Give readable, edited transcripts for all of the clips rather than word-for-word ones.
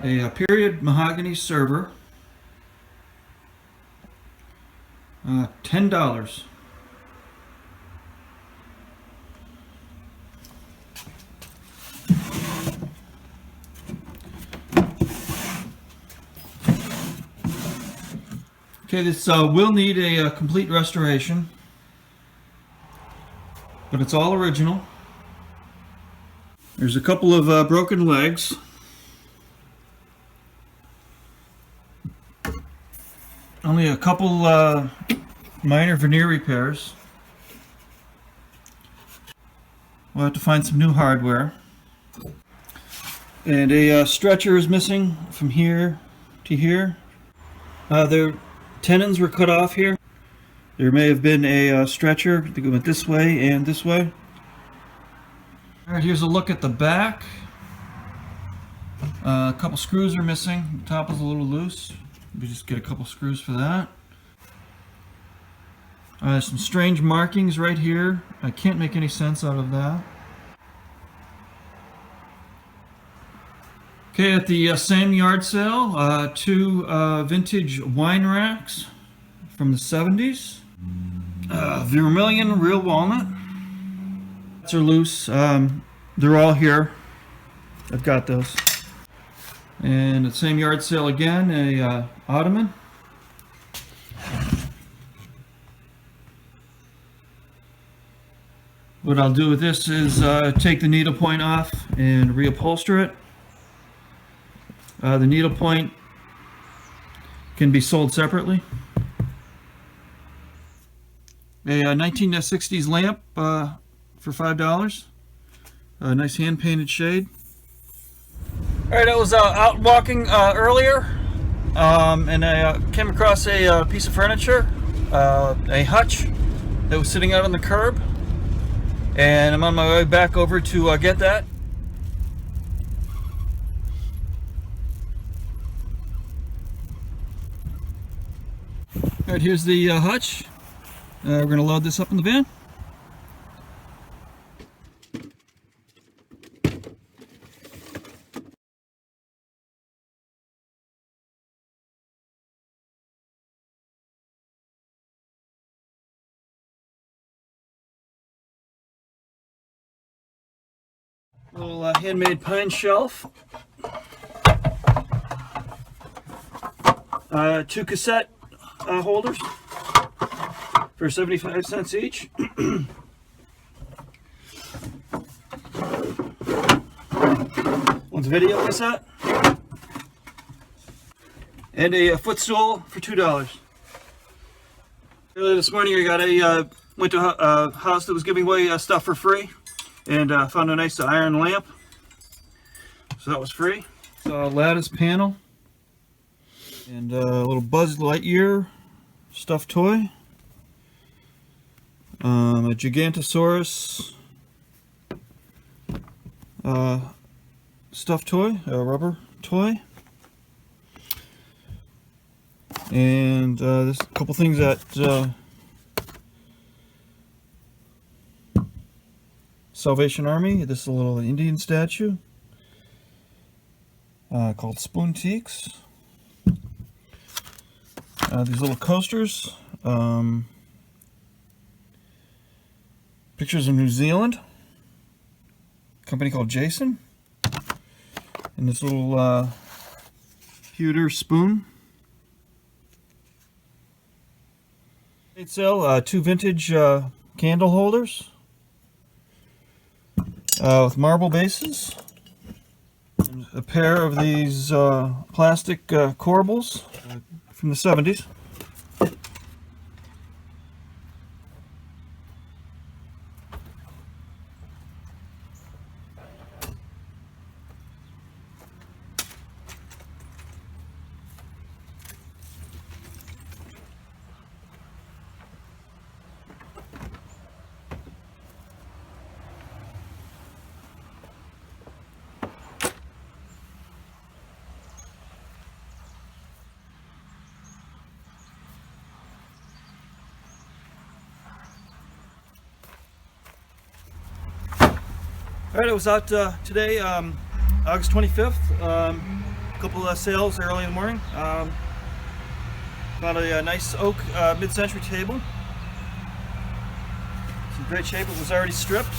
a period mahogany server, $10. Okay, this will need a complete restoration, but it's all original. There's a couple of broken legs. Only a couple minor veneer repairs. We'll have to find some new hardware. And a stretcher is missing from here to here. Their tenons were cut off here. There may have been a stretcher that went this way and this way. Alright, here's a look at the back. A couple screws are missing. The top is a little loose. We just get a couple screws for that. Some strange markings right here. I can't make any sense out of that. Okay, at the same yard sale, two vintage wine racks from the 70s. Vermilion real walnut. They're loose. They're all here. I've got those. And at the same yard sale again, a ottoman. What I'll do with this is take the needlepoint off and reupholster it. The needlepoint can be sold separately. A 1960s lamp for $5. A nice hand-painted shade. Alright, I was out walking earlier, and I came across a piece of furniture, a hutch that was sitting out on the curb, and I'm on my way back over to get that. Alright, here's the hutch. We're going to load this up in the van. Little handmade pine shelf. Two cassette holders for 75 cents each. One's a video cassette. And a footstool for $2. Earlier this morning I went to a house that was giving away stuff for free. And found a nice iron lamp, so that was free. So a lattice panel, and a little Buzz Lightyear stuffed toy, a Gigantosaurus stuffed toy, a rubber toy, and there's a couple things that Salvation Army. This is a little Indian statue called Spoon Teaks. These little coasters, pictures of New Zealand, a company called Jason, and this little pewter spoon. Estate sale, two vintage candle holders. With marble bases, a pair of these plastic corbels from the 70s. Alright, I was out today, August 25th, a couple of sales early in the morning. Found a nice oak mid-century table. It's in great shape. It was already stripped.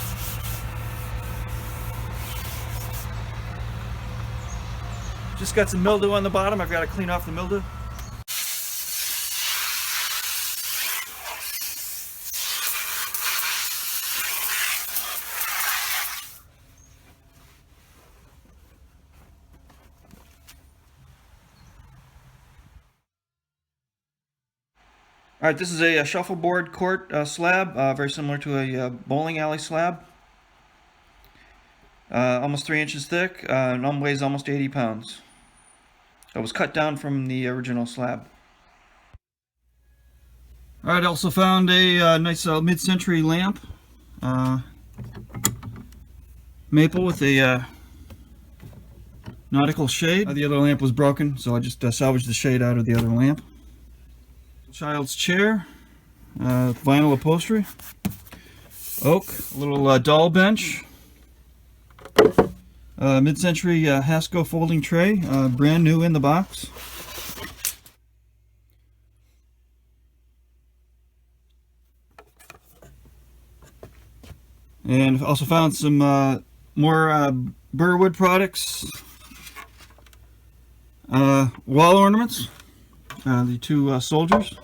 Just got some mildew on the bottom. I've got to clean off the mildew. All right, this is a shuffleboard court slab, very similar to a bowling alley slab. Almost 3 inches thick, and weighs almost 80 pounds. It was cut down from the original slab. All right, I also found a nice mid-century lamp. Maple with a nautical shade. The other lamp was broken, so I just salvaged the shade out of the other lamp. Child's chair, vinyl upholstery, oak, a little doll bench, mid-century Hasco folding tray, brand new in the box. And also found some more Burwood products, wall ornaments, the two soldiers.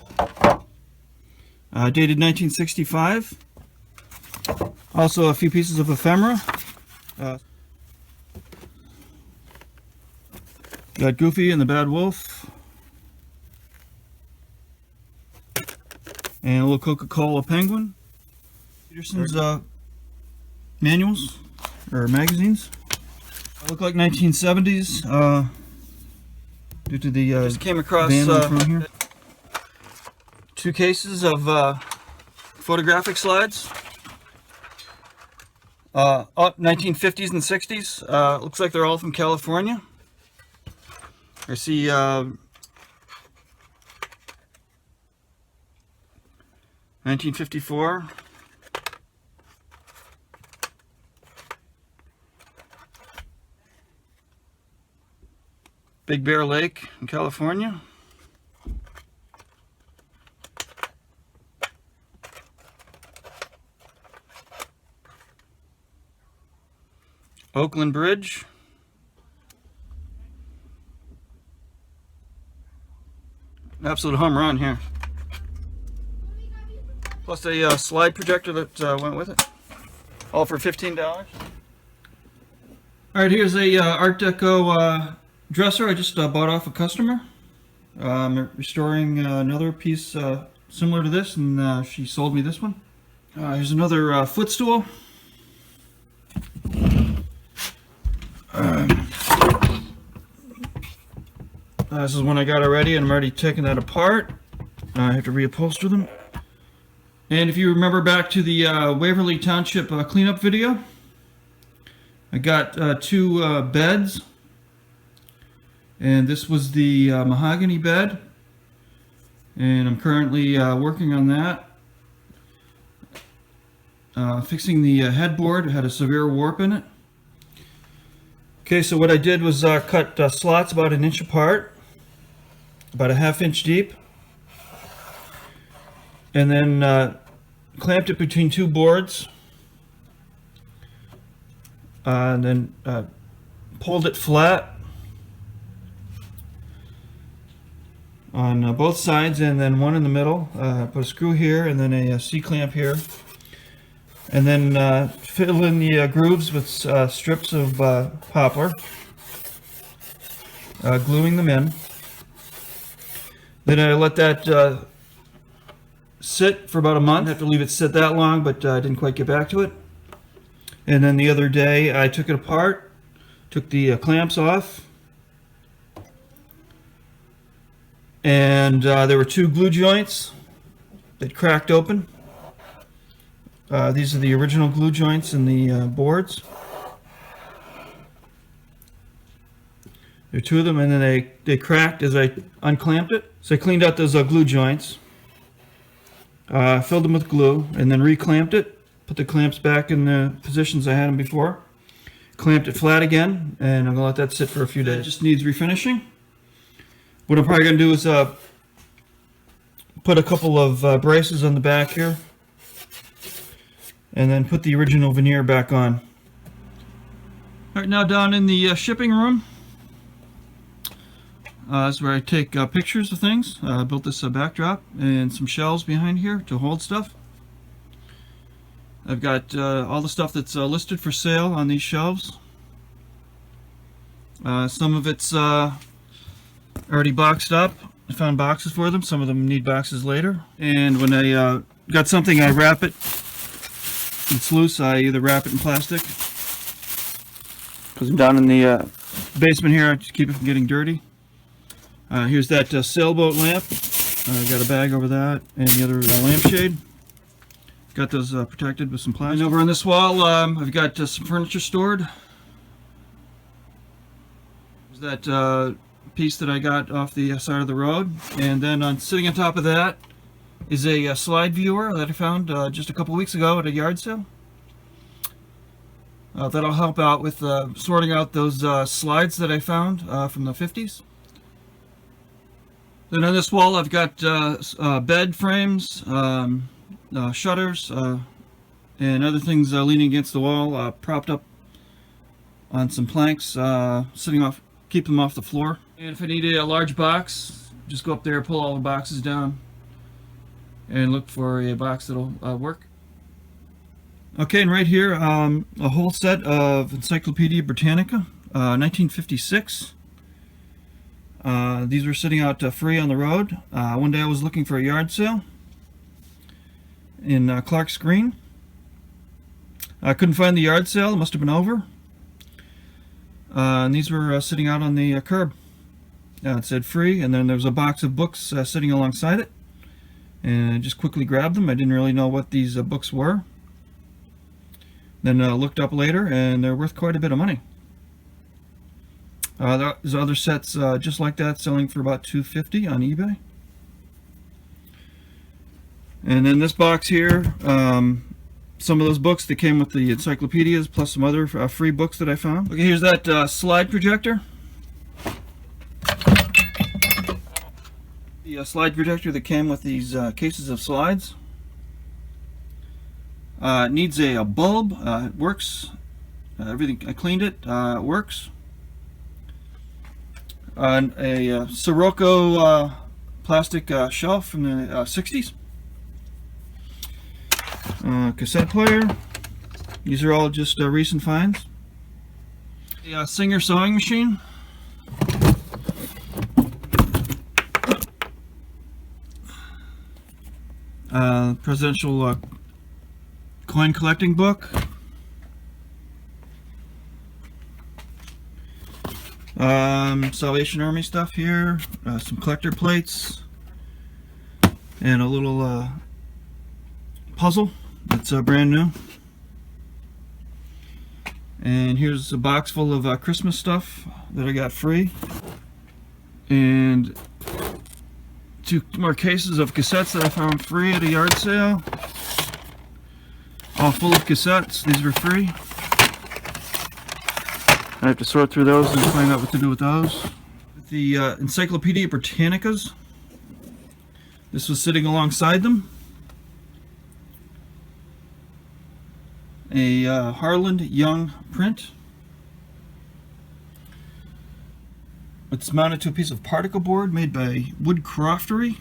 Dated 1965. Also a few pieces of ephemera. Got Goofy and the Bad Wolf. And a little Coca-Cola penguin. Peterson's manuals, or magazines. Look like 1970s. Due to the just came across here. 2 cases of photographic slides. 1950s and 60s. Looks like they're all from California. I see 1954. Big Bear Lake in California. Oakland Bridge. An absolute home run here. Plus a slide projector that went with it. All for $15. Alright, here's a Art Deco dresser I just bought off a customer. I'm restoring another piece similar to this, and she sold me this one. Here's another footstool. This is one I got already, and I'm already taking that apart. I have to reupholster them. And if you remember back to the Waverly Township cleanup video, I got 2 beds. And this was the mahogany bed, and I'm currently working on that. Fixing the headboard. It had a severe warp in it. Okay, so what I did was cut slots about 1 inch apart, about a 1/2 inch deep, and then clamped it between 2 boards, and then pulled it flat on both sides, and then one in the middle. Put a screw here, and then a C-clamp here, and then fill in the grooves with strips of poplar, gluing them in. Then I let that sit for about a month. I have to leave it sit that long, but I didn't quite get back to it. And then the other day I took it apart, took the clamps off, and there were 2 glue joints that cracked open. These are the original glue joints in the boards. There are 2 of them, and then they cracked as I unclamped it. So I cleaned out those glue joints, filled them with glue, and then reclamped it. Put the clamps back in the positions I had them before. clamped it flat again, and I'm gonna let that sit for a few days. It just needs refinishing. What I'm probably gonna do is put a couple of braces on the back here, and then put the original veneer back on. All right, now down in the shipping room. That's where I take pictures of things. I built this backdrop and some shelves behind here to hold stuff. I've got all the stuff that's listed for sale on these shelves. Some of it's already boxed up. I found boxes for them. Some of them need boxes later. And when I got something, I wrap it. It's loose, I either wrap it in plastic, because I'm down in the basement here, I just keep it from getting dirty. Here's that sailboat lamp. I got a bag over that, and the other lampshade. Got those protected with some plastic. And over on this wall, I've got some furniture stored. There's that piece that I got off the side of the road, and then sitting on top of that is a slide viewer that I found just a couple weeks ago at a yard sale. That'll help out with sorting out those slides that I found from the 50s. Then on this wall I've got bed frames, shutters, and other things leaning against the wall, propped up on some planks, sitting off, keep them off the floor. And if I need a large box, just go up there, pull all the boxes down, and look for a box that'll work. Okay, and right here, a whole set of Encyclopedia Britannica, 1956. These were sitting out free on the road. One day I was looking for a yard sale in Clark's Green. I couldn't find the yard sale, it must have been over. And these were sitting out on the curb. It said free, and then there was a box of books sitting alongside it. And I just quickly grabbed them. I didn't really know what these books were. Then looked up later, and they're worth quite a bit of money. There's other sets just like that selling for about $250 on eBay. And then this box here, some of those books that came with the encyclopedias, plus some other free books that I found. Okay, here's that slide projector. The slide projector that came with these cases of slides. It needs a bulb. It works. Everything, I cleaned it. It works. A Sirocco plastic shelf from the 60s. Cassette player. These are all just recent finds. A Singer sewing machine. Presidential coin collecting book. Salvation Army stuff here. Some collector plates. And a little puzzle that's brand new. And here's a box full of Christmas stuff that I got free. And 2 more cases of cassettes that I found free at a yard sale. All full of cassettes. These were free. I have to sort through those and find out what to do with those. The Encyclopedia Britannicas. This was sitting alongside them. A Harland Young print. It's mounted to a piece of particle board made by Wood Croftery.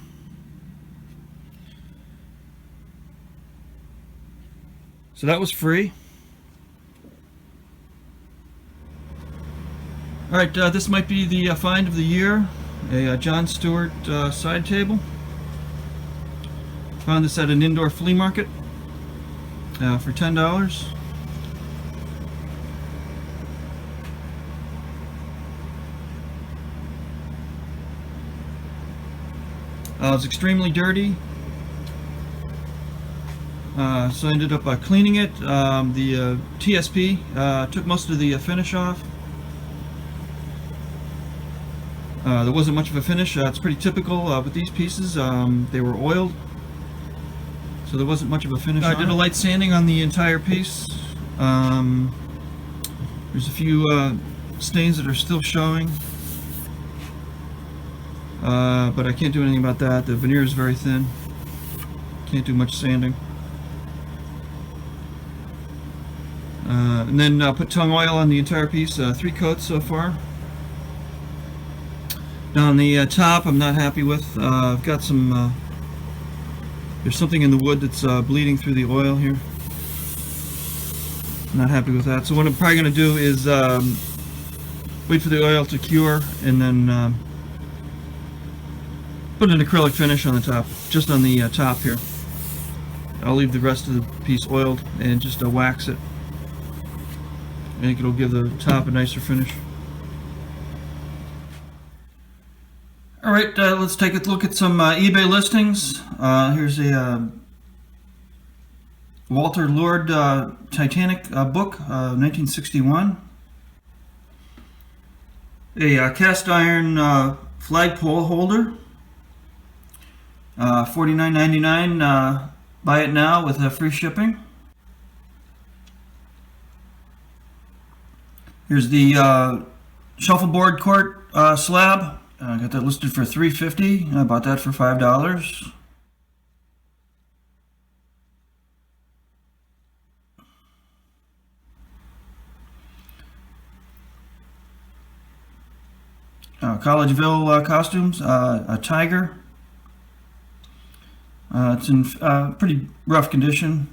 So that was free. Alright, this might be the find of the year. A John Stewart side table. Found this at an indoor flea market for $10. It was extremely dirty, so I ended up cleaning it. The TSP took most of the finish off. There wasn't much of a finish. It's pretty typical with these pieces. They were oiled, so there wasn't much of a finish. I did a light sanding on the entire piece. There's a few stains that are still showing, but I can't do anything about that. The veneer is very thin. Can't do much sanding. And then put tung oil on the entire piece. 3 coats so far. Down the top, I'm not happy with. I've got some. There's something in the wood that's bleeding through the oil here. Not happy with that. So what I'm probably going to do is wait for the oil to cure and then put an acrylic finish on the top, just on the top here. I'll leave the rest of the piece oiled and just wax it. I think it'll give the top a nicer finish. Alright, let's take a look at some eBay listings. Here's a Walter Lord Titanic book, 1961. A cast iron flagpole holder, $49.99. Buy it now with free shipping. Here's the shuffleboard court slab. I got that listed for $3.50. I bought that for $5. Collegeville costumes, a tiger. It's in pretty rough condition.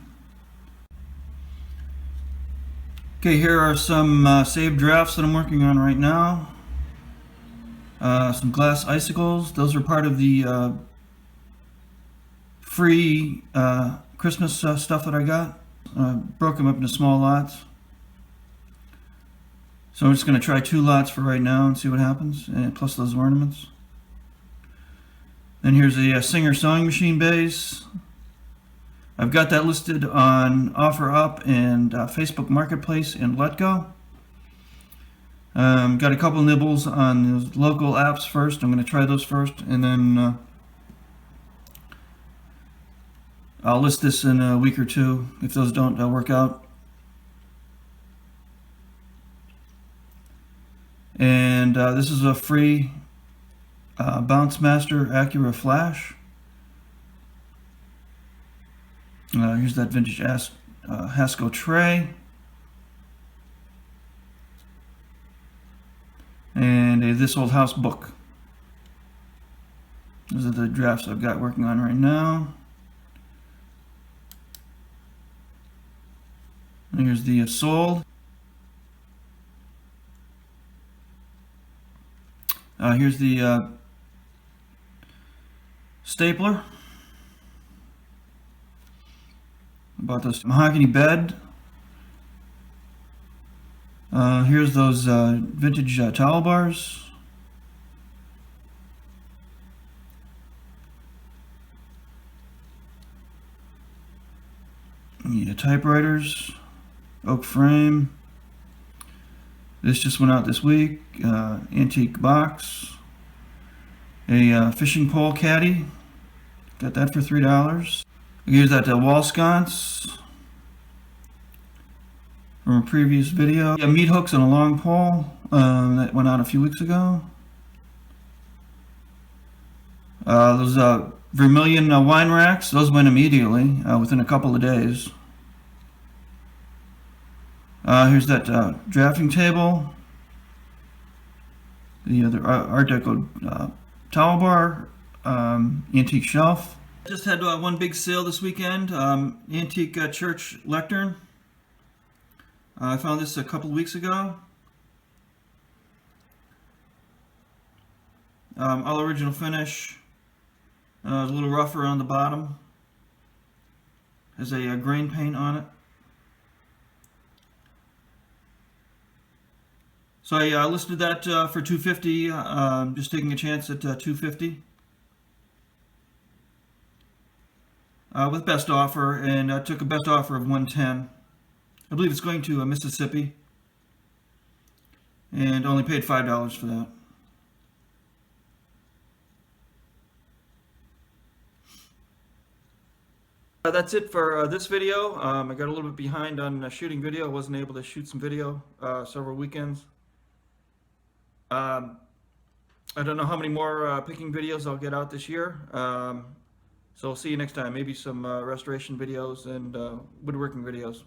Okay, here are some saved drafts that I'm working on right now. Some glass icicles. Those are part of the free Christmas stuff that I got. Broke them up into small lots. So I'm just going to try 2 lots for right now and see what happens, and plus those ornaments. Then here's a Singer sewing machine base. I've got that listed on OfferUp and Facebook Marketplace and Letgo. Got a couple nibbles on those local apps first. I'm going to try those first, and then I'll list this in a week or 2 if those don't work out. And this is a free Bounce Master Acura Flash. Here's that vintage Hasco tray. And a This Old House book. Those are the drafts I've got working on right now. And here's the sold. Here's the stapler. I bought this mahogany bed. Here's those vintage towel bars. Yeah, typewriters, oak frame. This just went out this week. Antique box. A fishing pole caddy. Got that for $3. Here's that wall sconce from a previous video. Yeah, meat hooks and a long pole that went out a few weeks ago. Those vermilion wine racks, those went immediately within a couple of days. Here's that drafting table. The other Art Deco towel bar, antique shelf. Just had one big sale this weekend, antique church lectern. I found this a couple of weeks ago. All original finish. A little rougher on the bottom. Has a grain paint on it. So I listed that for $250. Just taking a chance at $250 with best offer, and I took a best offer of $110. I believe it's going to Mississippi, and only paid $5 for that. That's it for this video. I got a little bit behind on shooting video. I wasn't able to shoot some video several weekends. I don't know how many more picking videos I'll get out this year. So I'll see you next time. Maybe some restoration videos and woodworking videos.